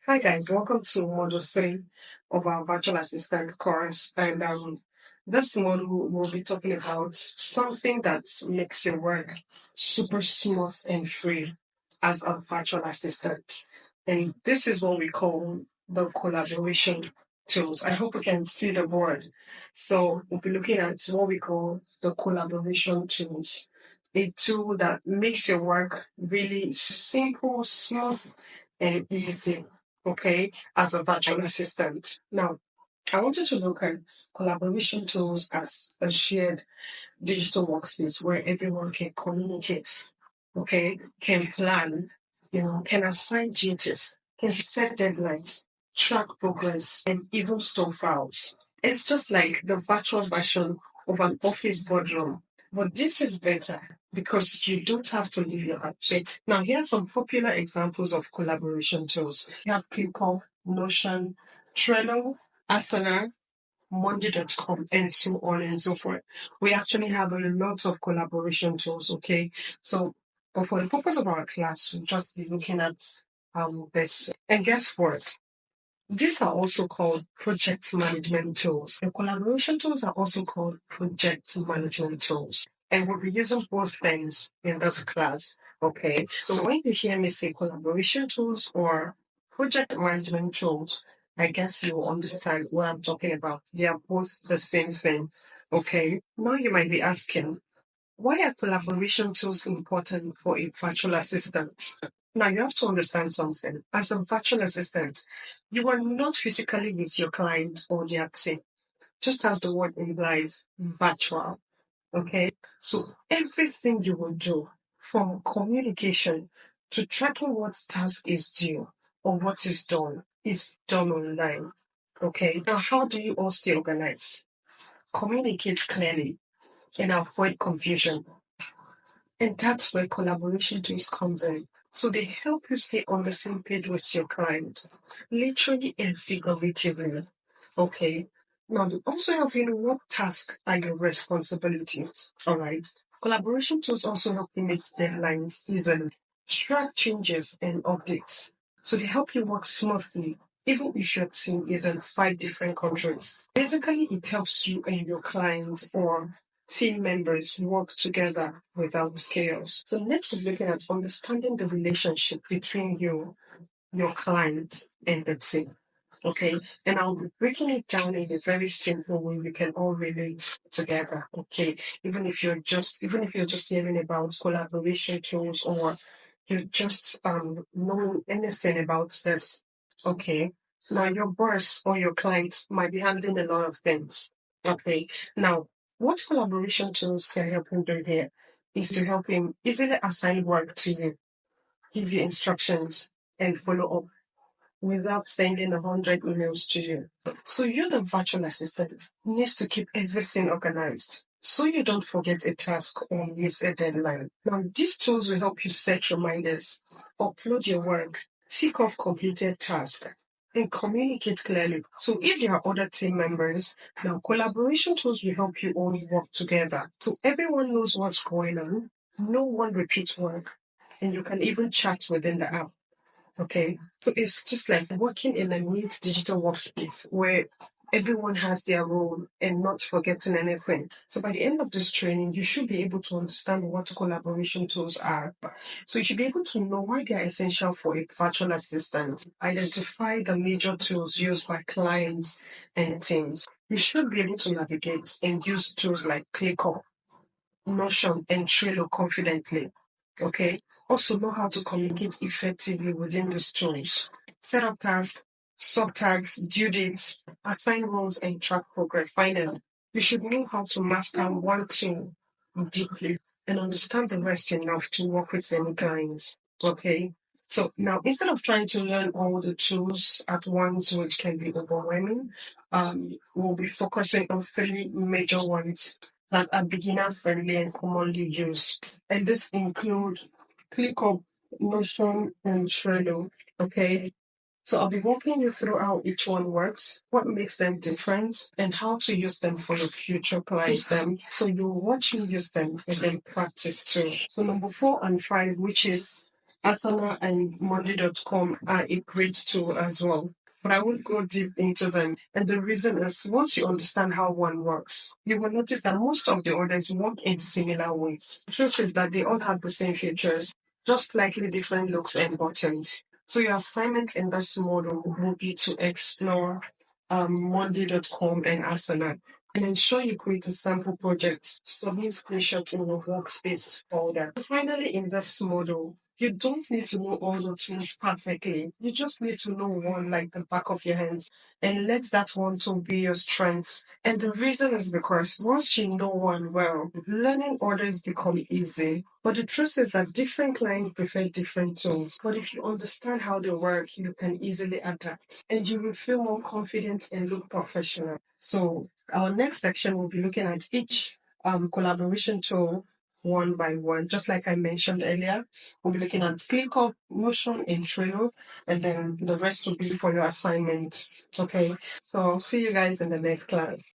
Hi guys, welcome to Module 3 of our Virtual Assistant course. And this module will be talking about something that makes your work super smooth and free as a virtual assistant. And this is what we call the collaboration tools. I hope you can see the board. So we'll be looking at what we call the collaboration tools. A tool that makes your work really simple, smooth, and easy, okay, as a virtual assistant. Now, I wanted to look at collaboration tools as a shared digital workspace where everyone can communicate, okay, can plan, can assign duties, can set deadlines, track progress, and even store files. It's just like the virtual version of an office boardroom. But this is better because you don't have to leave your house. Now, here are some popular examples of collaboration tools. You have ClickUp, Notion, Trello, Asana, Monday.com, and so on and so forth. We actually have a lot of collaboration tools, okay? So, but for the purpose of our class, we'll just be looking at this. And guess what? These are also called project management tools. The collaboration tools are also called project management tools. And we'll be using both things in this class. Okay. So when you hear me say collaboration tools or project management tools, I guess you will understand what I'm talking about. They are both the same thing. Okay. Now you might be asking, why are collaboration tools important for a virtual assistant? Now, you have to understand something. As a virtual assistant, you are not physically with your client or their team, just as the word implies, virtual. Okay? So, everything you will do, from communication to tracking what task is due or what is done online. Okay? Now, how do you all stay organized? Communicate clearly and avoid confusion. And that's where collaboration tools comes in. So they help you stay on the same page with your client, literally and figuratively. Okay. Now they also help you know what tasks are your responsibilities. All right. Collaboration tools also help you meet deadlines easily, track changes and updates. So they help you work smoothly, even if your team is in 5 different countries. Basically, it helps you and your client or team members work together without chaos. So next we're looking at understanding the relationship between you, your client, and the team. Okay, and I'll be breaking it down in a very simple way we can all relate together. Okay, even if you're just hearing about collaboration tools or you just knowing anything about this. Okay, now your boss or your client might be handling a lot of things. Okay, now what collaboration tools can help him do here is to help him easily assign work to you, give you instructions, and follow up without sending 100 emails to you. So you, the virtual assistant, needs to keep everything organized so you don't forget a task or miss a deadline. Now, these tools will help you set reminders, upload your work, tick off completed tasks, and communicate clearly. So if there are other team members, now collaboration tools will help you all work together. So everyone knows what's going on, no one repeats work, and you can even chat within the app. Okay, so it's just like working in a neat digital workspace where everyone has their role and not forgetting anything. So by the end of this training, you should be able to understand what collaboration tools are. So you should be able to know why they are essential for a virtual assistant, identify the major tools used by clients and teams. You should be able to navigate and use tools like ClickUp, Notion, and Trello confidently. Okay. Also know how to communicate effectively within these tools. Set up tasks, sub-tags, due dates, assign roles, and track progress. Finally, you should know how to master one tool deeply and understand the rest enough to work with any clients. Okay. So now, instead of trying to learn all the tools at once, which can be overwhelming, we'll be focusing on 3 major ones that are beginner friendly and commonly used. And this include ClickUp, Notion, and Trello. Okay. So I'll be walking you through how each one works, what makes them different, and how to use them for your future clients. Them so you watch me use them and then practice too. So number 4 and 5, which is Asana and Monday.com are a great tool as well. But I won't go deep into them. And the reason is once you understand how one works, you will notice that most of the others work in similar ways. The truth is that they all have the same features, just slightly different looks and buttons. So your assignment in this model will be to explore Monday.com and Asana and ensure you create a sample project, submit screenshot in your workspace folder. Finally, in this model, you don't need to know all the tools perfectly. You just need to know one like the back of your hands and let that one tool be your strength. And the reason is because once you know one well, learning others become easy. But the truth is that different clients prefer different tools. But if you understand how they work, you can easily adapt and you will feel more confident and look professional. So our next section will be looking at each collaboration tool one by one. Just like I mentioned earlier, we'll be looking at ClickUp, Notion, and Trello, and then the rest will be for your assignment. Okay, so see you guys in the next class.